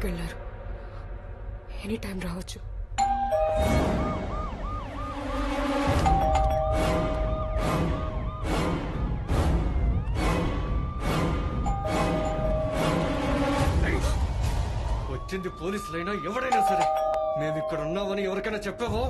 బయటికి వెళ్ళారు. Any time రావచ్చు. వచ్చింది పోలీసులైనా ఎవరైనా సరే, మేము ఇక్కడ ఉన్నామని ఎవరికైనా చెప్పావో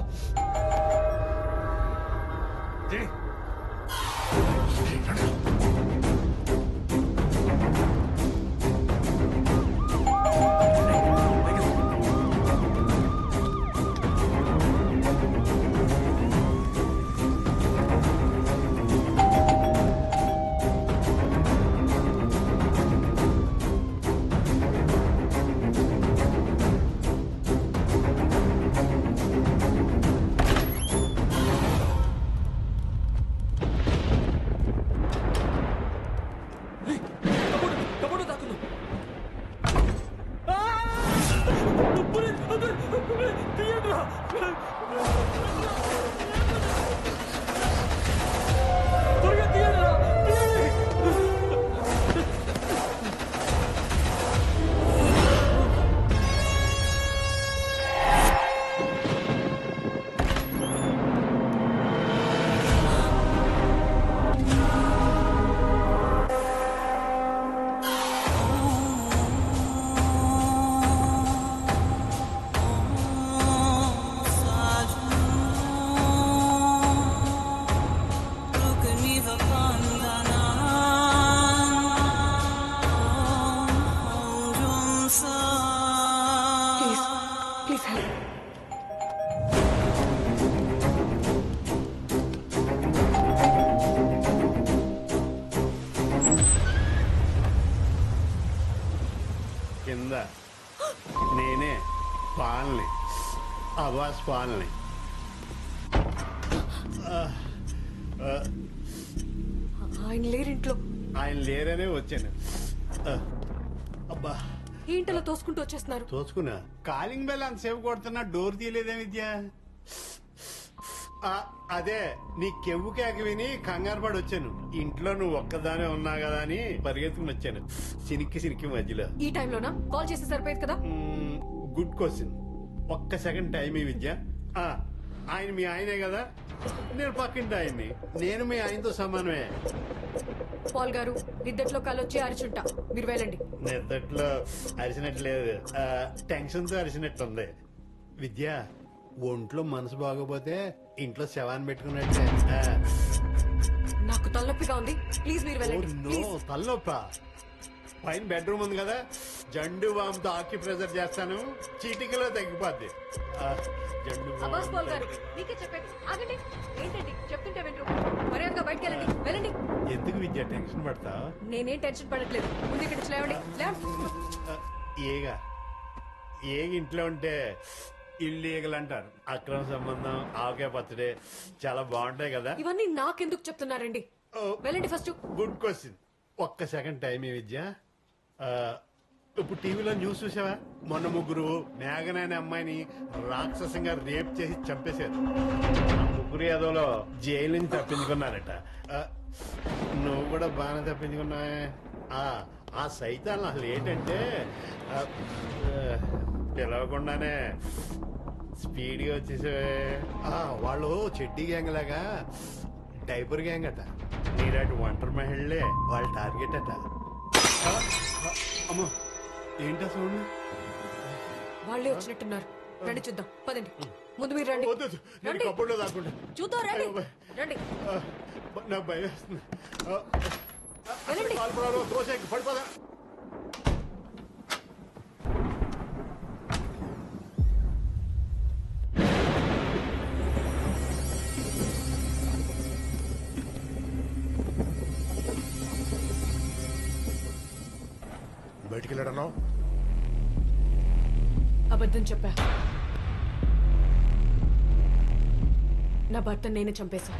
కింద నేనే పాల్ని అవాస్ పాల్ని. ఆయన లేరింట్లో. ఆయన లేరనే వచ్చాను. అబ్బా, ఏంటలా తోసుకుంటూ వచ్చేస్తున్నారు? తోసుకున్నా. కాలింగ్ బెల్ అంతసేపు కొడుతున్నా, డోర్ తీయలేదే విద్య. అదే నీ కెవ్వు కేక విని కంగారు పడి వచ్చాను. ఇంట్లో నువ్వు ఒక్కదానే ఉన్నా కదా అని పరిగెత్తుకుని వచ్చాను. సినికి మధ్యలో. ఈ టైంలోనా కాల్ చేస్తే సరిపోయేది కదా. Good question. ఒక్క సెకండ్ టైం ఈ విద్య. ఆయన మీ ఆయనే కదా, నేను పక్కింటి ఆయన్ని. నేను మీ ఆయనతో సమానమే. పాల్ గారు, నిద్దట్లో కాలొచ్చి అరిచుంటా, మీరు వెళ్ళండి. నిద్దట్లో అరిచినట్లేదు, టెన్షన్ తో అరిచినట్టుంది. విద్య, ఒంట్లో మనసు బాగోపోతే ఇంట్లో శవాన్ని పెట్టుకున్నట్టే. నాకు తలనొప్పిగా ఉంది, ప్లీజ్ మీరు వెళ్ళండి. తలనొప్పా? పైన బెడ్రూమ్ ఉంది కదా, జండు బాంబుతో ఆకి ప్రెజర్ చేస్తాను, చీటికలో తగ్గిపోద్ది. అబ్బాస్ పాల్ గారు, మీకే చెప్పండి. ఆగండి. ఏంటండి చెప్తుంటే వింటారు? మర్యాదగా బయటకు వెళ్ళండి. వెళ్ళండి. ఎందుకు విద్య టెన్షన్ పడతా? నేనేం టెన్షన్ పడట్లేదు. ముందు ఇక్కడ నుంచి లేవండి. ఏగా ఇంట్లో ఉంటే ఇల్లీగల్ అంటారు. అక్రమ సంబంధం, ఆవకాయ పచ్చడి చాలా బాగుంటాయి కదా. ఇవన్నీ నాకెందుకు చెప్తున్నారండి? వెళ్ళండి ఫస్ట్. Good question. ఒక్క సెకండ్ టైం ఈ విద్య. ఇప్పుడు టీవీలో న్యూస్ చూసావా? మొన్న ముగ్గురు మేఘన అనే అమ్మాయిని రాక్షసంగా రేప్ చేసి చంపేశారు. ముగ్గురు ఏదోలో జైలు నుంచి తప్పించుకున్నారట. నువ్వు కూడా బాగానే తప్పించుకున్నావే. ఆ సైతాన్ని అసలు ఏంటంటే పిలవకుండానే స్పీడ్గా వచ్చేసావే. వాళ్ళు చెడ్డీ గ్యాంగ్ లాగా డైపర్ గ్యాంగ్ అట. నీలాంటి ఒంటరి మహిళలే వాళ్ళ టార్గెట్ అట. అమ్మో, ఏంటా సౌండ్? వాళ్ళే వచ్చినట్టున్నారు. రండి చూద్దాం, పదండి. ముందు మీరు రండి. నేను కప్పుడులో దాక్కుంటా. చూద్దాం, రండి. రండి. నాకు భయం వేస్తుంది. వెళ్ళండి. దోశ పడిపోదా? బయటికి వెళ్ళడన్నావు? అబద్ధం చెప్పా. నా భర్త నేనే చంపేశా.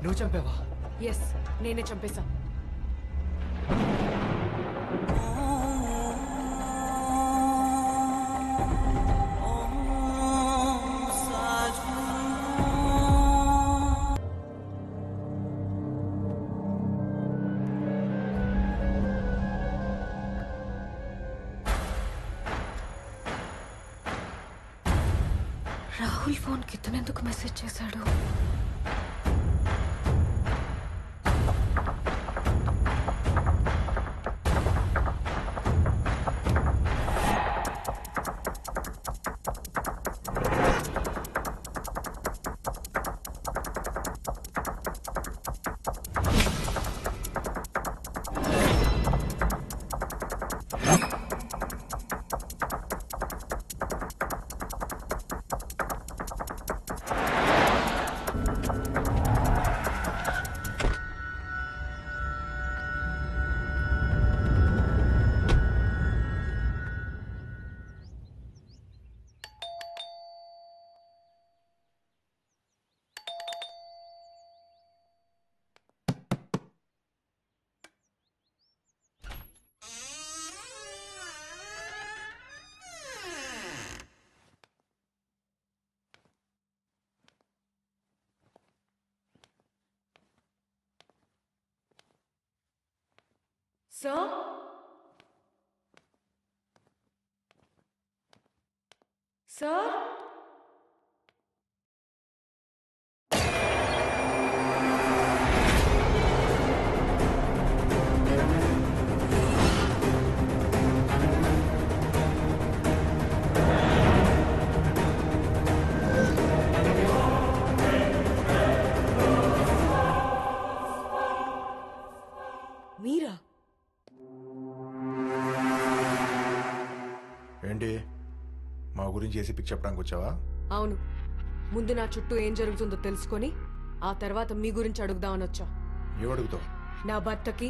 నువ్వు చంపావా? ఎస్, నేనే చంపేశా. రాహుల్ ఫోన్ కి ఇతనెందుకు మెసేజ్ చేశాడు? Sir? Sir? మీరా? ఏంటి మా గురించి ఏసీపీకి చెప్పడానికి వచ్చావా? అవును, ముందు నా చుట్టూ ఏం జరుగుతుందో తెలుసుకొని ఆ తర్వాత మీ గురించి అడుగుదామని వచ్చా. ఏమడుగుతావు? నా భర్తకి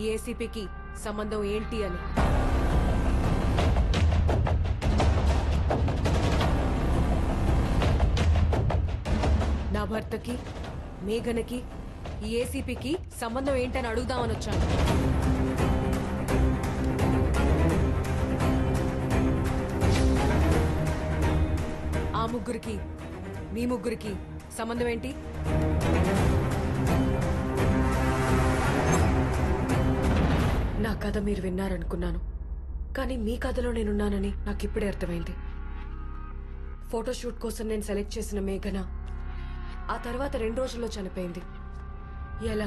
ఈ ఏసీపీకి సంబంధం ఏంటి అని. నా భర్తకి మేఘనకి ఈ ఏసీపీకి సంబంధం ఏంటని అడుగుదామని వచ్చాను. ఆ ముగ్గురికి మీ ముగ్గురికి సంబంధం ఏంటి? నా కథ మీరు విన్నారనుకున్నాను, కానీ మీ కథలో నేనున్నానని నాకు ఇప్పుడే అర్థమైంది. ఫోటోషూట్ కోసం నేను సెలెక్ట్ చేసిన మేఘన ఆ తర్వాత 2 రోజుల్లో చనిపోయింది. ఎలా?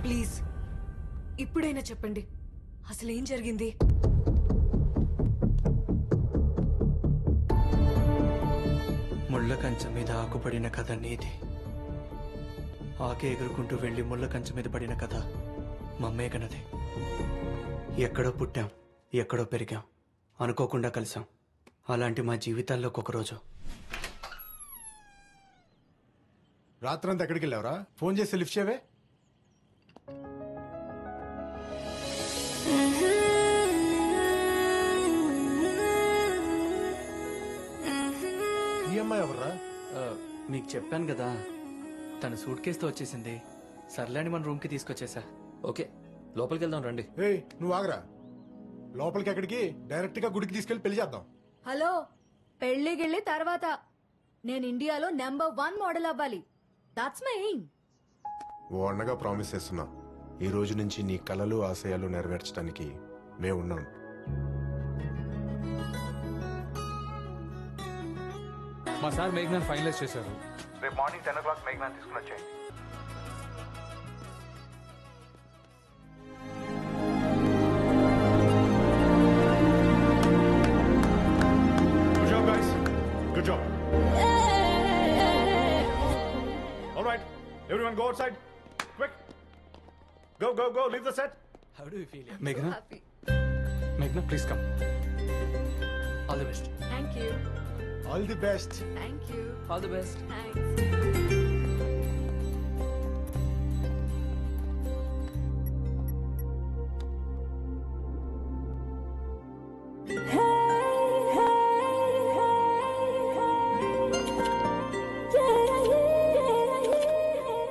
ప్లీజ్ ఇప్పుడైనా చెప్పండి, అసలు ఏం జరిగింది? ముళ్ళ కంచె మీద ఆకుపడిన కథ నీది. ఆకే ఎగురుకుంటూ వెళ్లి ముళ్ళ కంచె మీద పడిన కథ మా మేఘనది. ఎక్కడో పుట్టాం, ఎక్కడో పెరిగాం, అనుకోకుండా కలిసాం. అలాంటి మా జీవితాల్లో ఒకరోజు. రాత్రంతా ఎక్కడికి వెళ్ళావరా? ఫోన్ చేసి లిఫ్ట్ చేయవే. ఈ అమ్మాయి ఎవర్రా? మీకు చెప్పాను కదా, తన సూట్ కేసుతో వచ్చేసింది. సర్లేని మన రూమ్కి తీసుకొచ్చేసా. ఓకే, లోపలికి వెళ్దాం రండి. ఏయ్ నువ్వు ఆగరా. లోపలికి ఎక్కడికి? డైరెక్ట్ గా గుడికి తీసుకెళ్లి పెళ్లి చేద్దాం. హలో, పెళ్లిగిళ్ళి తర్వాత నేను ఇండియాలో నెంబర్ 1 మోడల్ అవ్వాలి. That's my aim. ఓ అన్నగా ప్రామిస్ చేస్తున్నా, ఈ రోజు నుంచి నీ కలలు ఆశయాలు నెరవేర్చడానికి మేము ఉన్నాం. మా సార్ మేఘ్నాన్ ఫైనలైజ్ చేశారు. రేపు మార్నింగ్ 10 o'clock మేఘ్నాన్ తీసుకుని వచ్చేయండి. Good job, guys. Good job. All right, everyone go outside. Quick. Go, go, go. Leave the set. How do you feel? మేఘనా, మేఘనా please come. All the best. Thank you. All the best. Thank you. All the best. Thanks.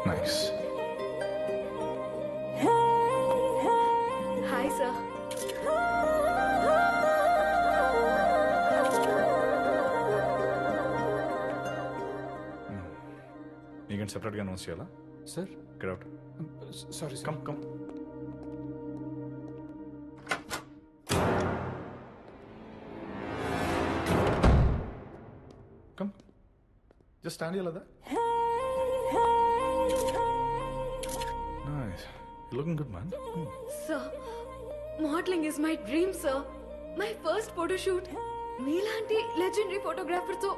Nice. Hi sir. నీకంటే సెపరేట్గా announce చేయాలా? Sir get out. Sorry come come. Just stand here like that. Nice. You're looking good, man. Sir, modeling is my dream, sir. My first photo shoot. Meelanti legendary photographer. So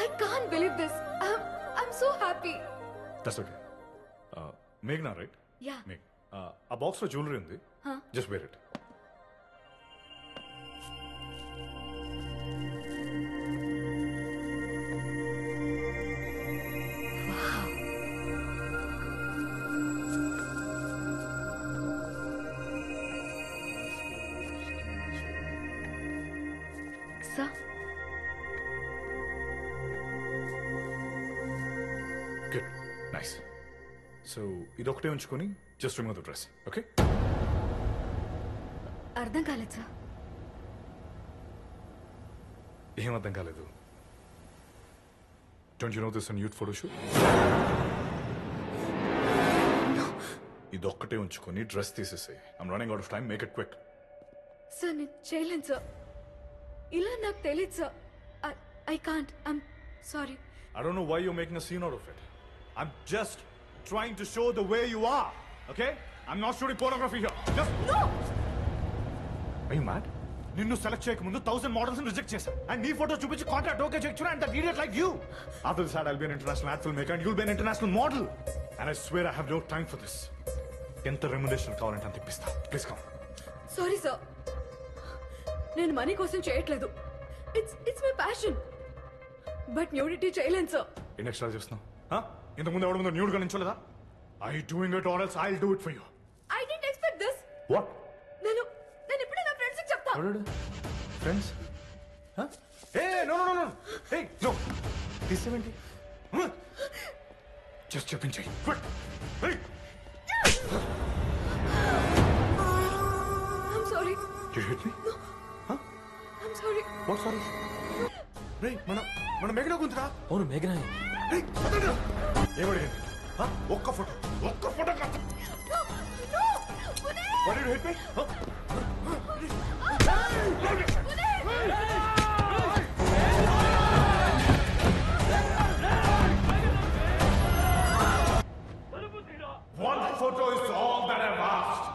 I can't believe this. I'm so happy. That's okay. Meghna, right? Yeah. Meg. A box for jewelry ఉంది. Just wear it. Sir. Good. Nice. So, idokte unchukoni just remove the dress, okay? అర్థం కాలేదు sir. ఏం అర్థం కాలేదు. Don't you know this is a youth photo shoot? ఇదొక్కటే ఉంచుకొని dress తీసేసాయి. I'm running out of time. Make it quick. Sir నేను చేయలేను సార్. ఇలా నాకు తెలియదు sir. I can't. I'm sorry. I don't know why you're making a scene out of it. I'm just trying to show the way you are, okay? I'm not shooting pornography here. Just... No! Are you mad? నిన్ను select చేయకముందు 1000 models reject చేశా and నీ photo చూపించి contract okay చేయొచ్చు and that idiot like you after this I'll be an international ad film maker and you'll be an international model and I swear I have no time for this. ఎంత remuneration కావాలంటే అంత ఇప్పిస్తా. Please come. Sorry sir. నేను money కోసం చేయట్లేదు. It's my passion. But nudity చేయలేను సార్. ఏం ఎక్స్ట్రా చేస్తున్నావు? ఇంతకుముందు ఎవరి ముందు న్యూడ్గా నించోలేదా? I doing it or else I will do it for you. I didn't expect this. What? నేను ఇప్పుడే నా ఫ్రెండ్స్ కి చెప్తా. ఫ్రెండ్స్? ఏ నో నో నో. ఏ నో. దిస్ ఏంటి? జస్ట్ చెప్పించేయి. క్విక్. ఏ I'm sorry. You hit me? I'm sorry. What sorry? రే మన మేఘనా గుంతురా? అవును మేఘనా. ఏమడిగింది? ఒక్క ఫోటో కాదు. Why did you hit me? One photo is all that I've asked.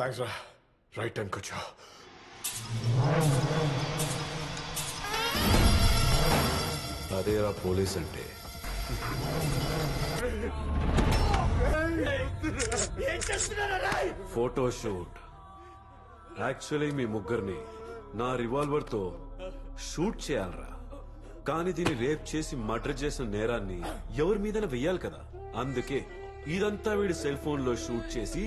Thanks, right time kucha. అదేరా పోలీస్ అంటే. Photo shoot. యాక్చువల్లీ మీ ముగ్గురిని నా రివాల్వర్ తో షూట్ చేయాలరా, కానీ దీన్ని రేప్ చేసి మర్డర్ చేసిన నేరాన్ని ఎవరి మీద వెయ్యాలి కదా. అందుకే ఇదంతా వీడి సెల్ ఫోన్ లో షూట్ చేసి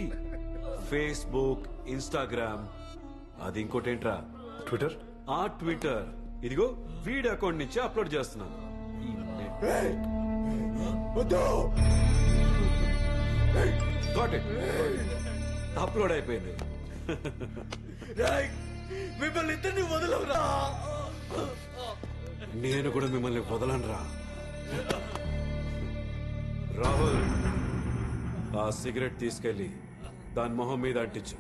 ఫేస్బుక్, ఇన్స్టాగ్రామ్, అది ఇంకోటేంట్రా ట్విట్టర్, ఆ ట్విట్టర్, ఇదిగో వీడి అకౌంట్ నుంచి అప్లోడ్ చేస్తున్నాను. అప్లోడ్ అయిపోయింది. మిమ్మల్ని ఇద్దరిని వదలవురా. నేను కూడా మిమ్మల్ని వదలనురా. రాహుల్, ఆ సిగరెట్ తీసుకెళ్లి దాని మొహం మీద అంటించు.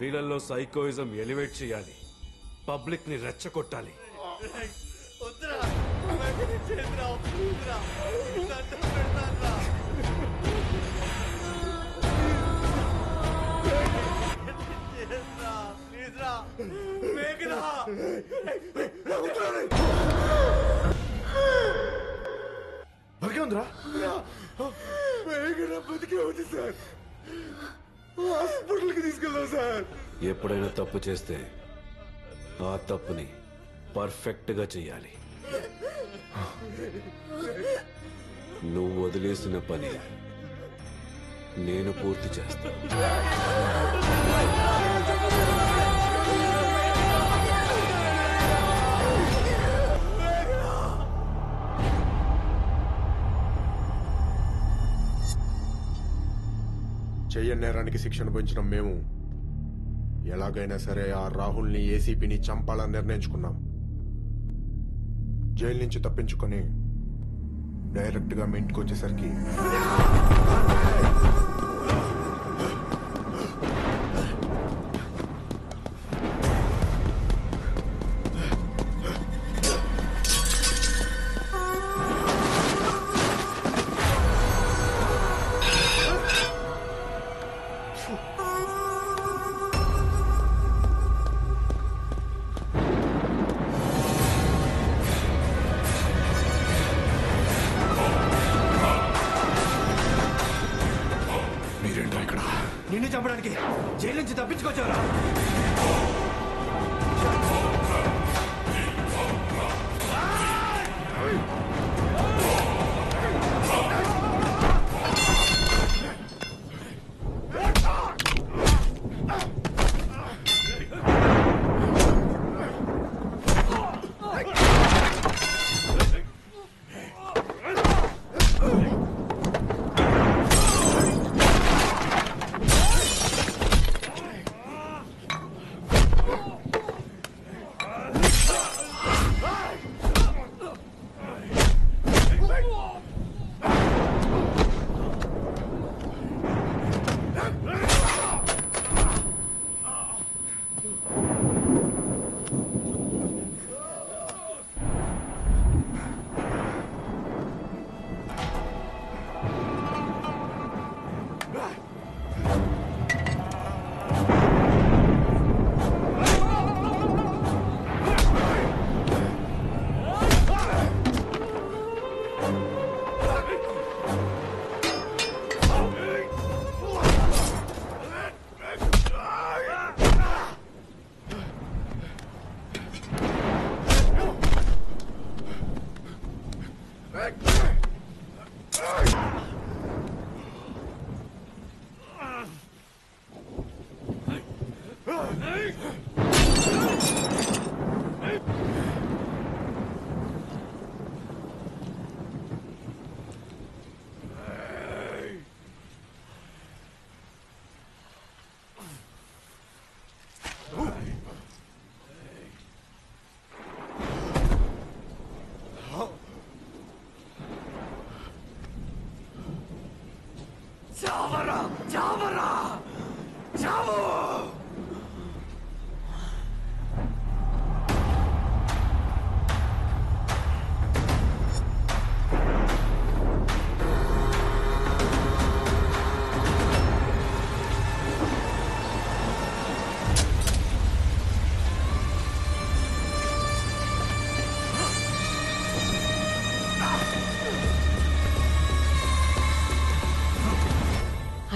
వీళ్ళల్లో సైకోయిజం ఎలివేట్ చేయాలి, పబ్లిక్ ని రెచ్చగొట్టాలి. బతికే ఉందిరా? బతికే ఉంది సార్. హాస్పిటల్కి తీసుకెళ్దాం సార్. ఎప్పుడైనా తప్పు చేస్తే ఆ తప్పుని పర్ఫెక్ట్ గా చెయ్యాలి. నువ్వు వదిలేసిన పని నేను పూర్తి చేస్తా. చెయ్యని నేరానికి శిక్ష అనుభవించిన మేము ఎలాగైనా సరే ఆ రాహుల్ని ఏసీపీని చంపాలని నిర్ణయించుకున్నాం. జైలు నుంచి తప్పించుకొని డైరెక్ట్ గా మీ ఇంటికి వచ్చేసరికి నిన్ను చంపడానికి జైలు నుంచి తప్పించుకొచ్చావరా?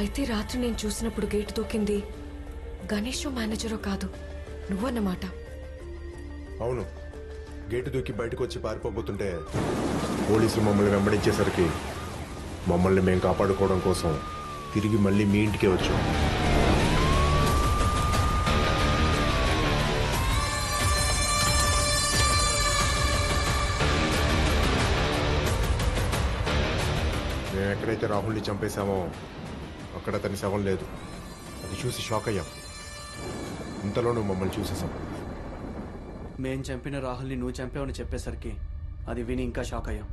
అయితే రాత్రి నేను చూసినప్పుడు గేటు దూకింది గణేష్ మేనేజరో కాదు, నువ్వన్నమాట. అవును, గేటు దూకి బయటకు వచ్చి పారిపోబోతుంటే పోలీసులు మమ్మల్ని వెంబడించేసరికి మమ్మల్ని మేము కాపాడుకోవడం కోసం తిరిగి మళ్ళీ మీ ఇంటికే వచ్చాం. మేము ఎక్కడైతే రాహుల్ని చంపేశామో అక్కడ అతని శవం లేదు. అది చూసి షాక్ అయ్యాం. ఇంతలోనూ మమ్మల్ని చూసేసాం. మేం చంపిన రాహుల్ని నువ్వు చంపావని చెప్పేసరికి అది విని ఇంకా షాక్ అయ్యాం.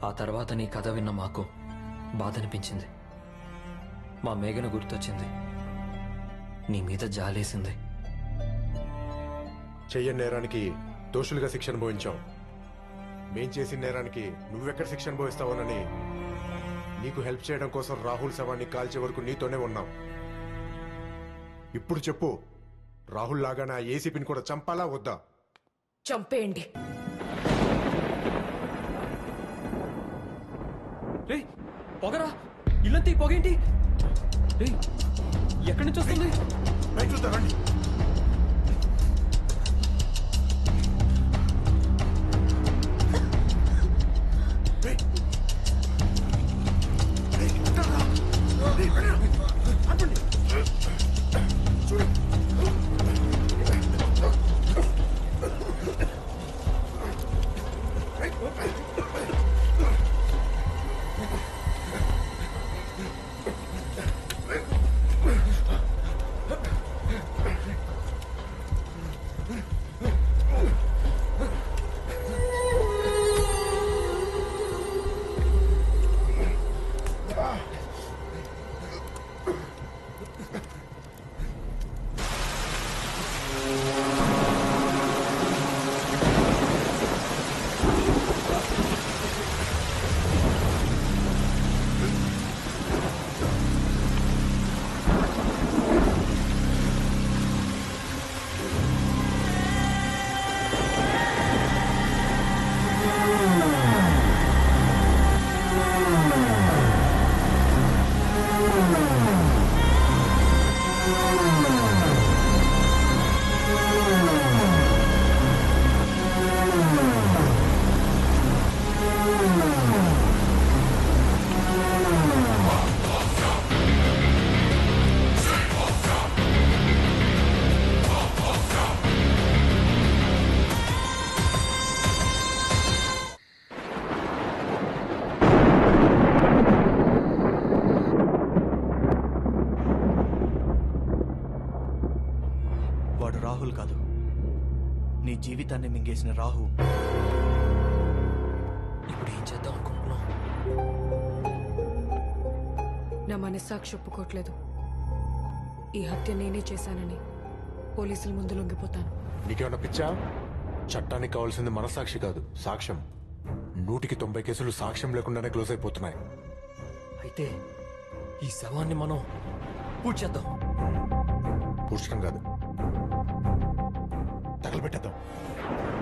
ఆ తర్వాత నీ కథ విన్న మాకు బాధ అనిపించింది. మా మేఘన గుర్తొచ్చింది. నీ మీద జాలేసింది. చెయ్యని నేరానికి దోషులుగా శిక్ష అనుభవించాం. మేం చేసిన నేరానికి నువ్వెక్కడ శిక్ష అనుభవిస్తావోనని నీకు హెల్ప్ చేయడం కోసం రాహుల్ శవాన్ని కాల్చే వరకు నీతోనే ఉన్నాం. ఇప్పుడు చెప్పు, రాహుల్ లాగానే ఆ ఏసీపీని కూడా చంపాలా వద్దా? చంపేయండి. పొగరా, ఇల్లంతా ఈ పొగేంటి? ఎక్కడి నుంచి వస్తుంది? చూద్దామండి. వాడు రాహుల్ కాదు, నీ జీవితాన్ని మింగేసిన రాహు. ఇప్పుడు ఏం చేద్దాం అనుకుంటున్నాం? నా మనస్సాక్షి ఒప్పుకోవట్లేదు. ఈ హత్య నేనే చేశానని పోలీసుల ముందు లొంగిపోతాను. నీకేమన్నా పిచ్చా? చట్టానికి కావాల్సింది మనసాక్షి కాదు, సాక్ష్యం. 190 కేసులు సాక్ష్యం లేకుండానే క్లోజ్ అయిపోతున్నాయి. అయితే ఈ శవాన్ని మనం పూడ్చేద్దాం. పూడ్చడం కాదు, తగలబెట్టేద్దాం.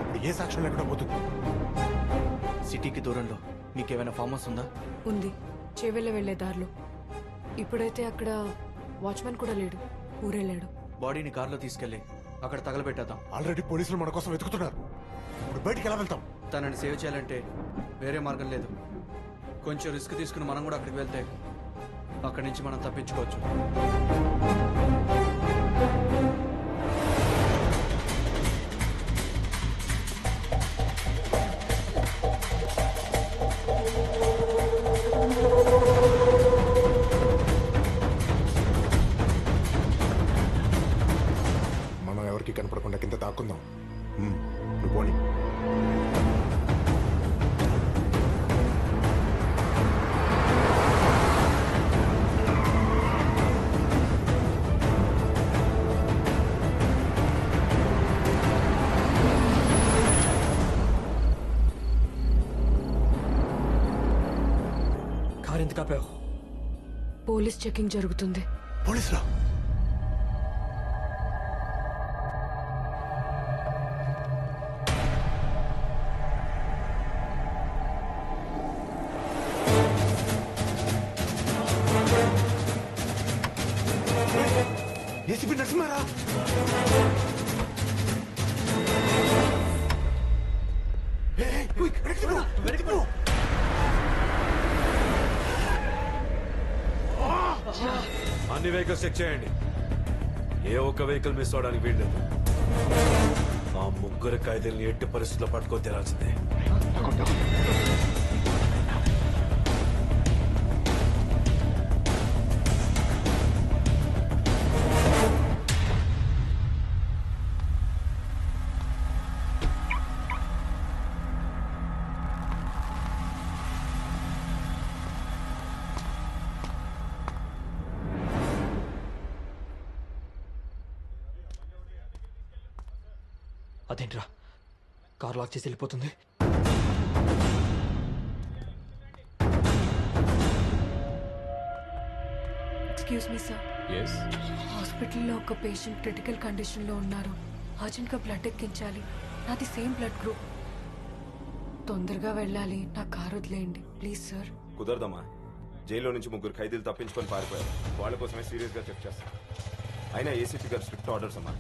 ఇప్పుడు ఏ సాక్ష్యం లేకుండా పోతుంది? సిటీకి దూరంలో మీకేమైనా ఫామ్ హౌస్ ఉందా? ఉంది, చేవెళ్ళ వెళ్లే దారిలో. ఇప్పుడైతే అక్కడ వాచ్మెన్ కూడా లేడు, ఊరెళ్ళాడు. బాడీని కార్లో తీసుకెళ్ళి అక్కడ తగలబెట్టేద్దాం. ఆల్రెడీ పోలీసులు మన కోసం వెతుకుతున్నారు. ఇప్పుడు బయటికి ఎలా వెళ్తాం? తనని సేవ్ చేయాలంటే వేరే మార్గం లేదు. కొంచెం రిస్క్ తీసుకుని మనం కూడా అక్కడికి వెళ్తే అక్కడి నుంచి మనం తప్పించుకోవచ్చు. మనం ఎవరికి కనపడకుండా కింద తాక్కుందాం. నువ్వు పోనీ. కారు ఎందుకు ఆపావు? పోలీస్ చెకింగ్ జరుగుతుంది. పోలీసులా? ఏసీపీ నరసింహారా? అన్ని వెహికల్స్ చెక్ చేయండి. ఏ ఒక్క వెహికల్ మిస్ అవడానికి వీల్లేదు. ఆ ముగ్గురు ఖైదీల్ని ఎట్టి పరిస్థితుల్లో పట్టుకొని తీరాల్సిందే. అదేంట్రా కార్ లాక్ చేసి వెళ్ళిపోతుంది? Excuse me sir. హాస్పిటల్లో ఒక పేషెంట్ క్రిటికల్ కండిషన్లో ఉన్నారు. అర్జెంట్గా బ్లడ్ ఎక్కించాలి. నాది సేమ్ బ్లడ్ గ్రూప్. తొందరగా వెళ్ళాలి. నా కారు వదిలేయండి ప్లీజ్ సార్. కుదరదమ్మా. జైల్లో నుంచి 3 ఖైదీలు తప్పించుకొని పారిపోయారు. వాళ్ళ కోసమే సీరియస్ గా చెక్ చేస్తాం. అయినా ఏసీపీ గారు స్ట్రిక్ట్ ఆర్డర్స్ అమ్మా,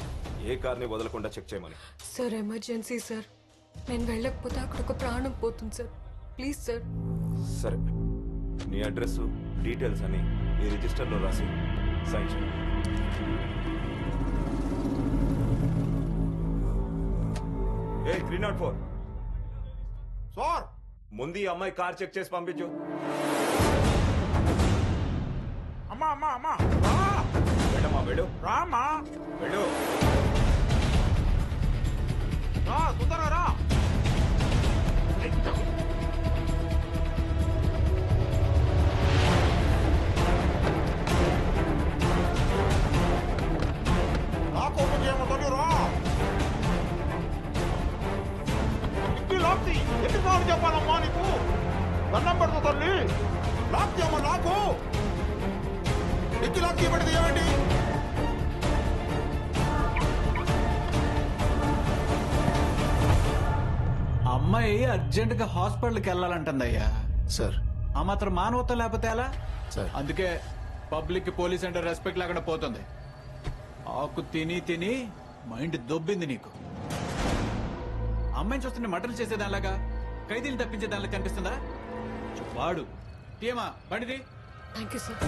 ఏ కార్ని వదలకుండా చెక్ చేయమని. Sir emergency sir. నేను వెళ్ళకపోతే అక్కడ ఒక ప్రాణం పోతుంది సార్. Please sir. సరే, నీ అడ్రస్ డీటెయిల్స్ అని ఈ రిజిస్టర్లో రాసి సైన్ చేయండి. ఏ 304 సార్, ముందు ఈ అమ్మాయి కార్ చెక్ చేసి పంపించు. అమ్మా అమ్మా అమ్మా వెళ్ళమ్మా, వెళ్ళు. రామా వెళ్ళు. రా తొందరగా రా. ఓపెన్ చేయమని రా. ఇంటి లాక్ తీ. ఎన్నిసార్లు చెప్పాలమ్మా నీకు? దండం పెడతా తల్లి. లాక్ చేయమా నాకు. ఇంటి లాక్ తీయబడింది ఏమండి? అమ్మాయి అర్జెంట్ గా హాస్పిటల్కి వెళ్ళాలంటుందయ్యా. సార్. ఆ మాత్రం మానవత్వం లేకపోతే ఎలా? సార్. అందుకే పబ్లిక్ పోలీస్ అంటే రెస్పెక్ట్ లేకుండా పోతుంది. ఆకు తిని తిని మైండ్ దొబ్బింది నీకు. అమ్మాయిని చూస్తుంటే మటన్ చేసేదానిలాగా ఖైదీలు తప్పించే దానిలా కనిపిస్తుందా? వాడు తీయమా బండిది. Thank you sir.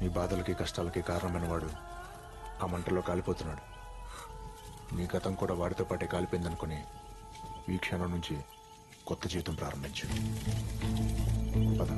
నీ బాధలకి కష్టాలకి కారణమైన వాడు ఆ మంటల్లో కాలిపోతున్నాడు. నీ గతం కూడా వాడితో పాటే కాలిపోయిందనుకుని ఈ క్షణం నుంచి కొత్త జీవితం ప్రారంభించు. పద.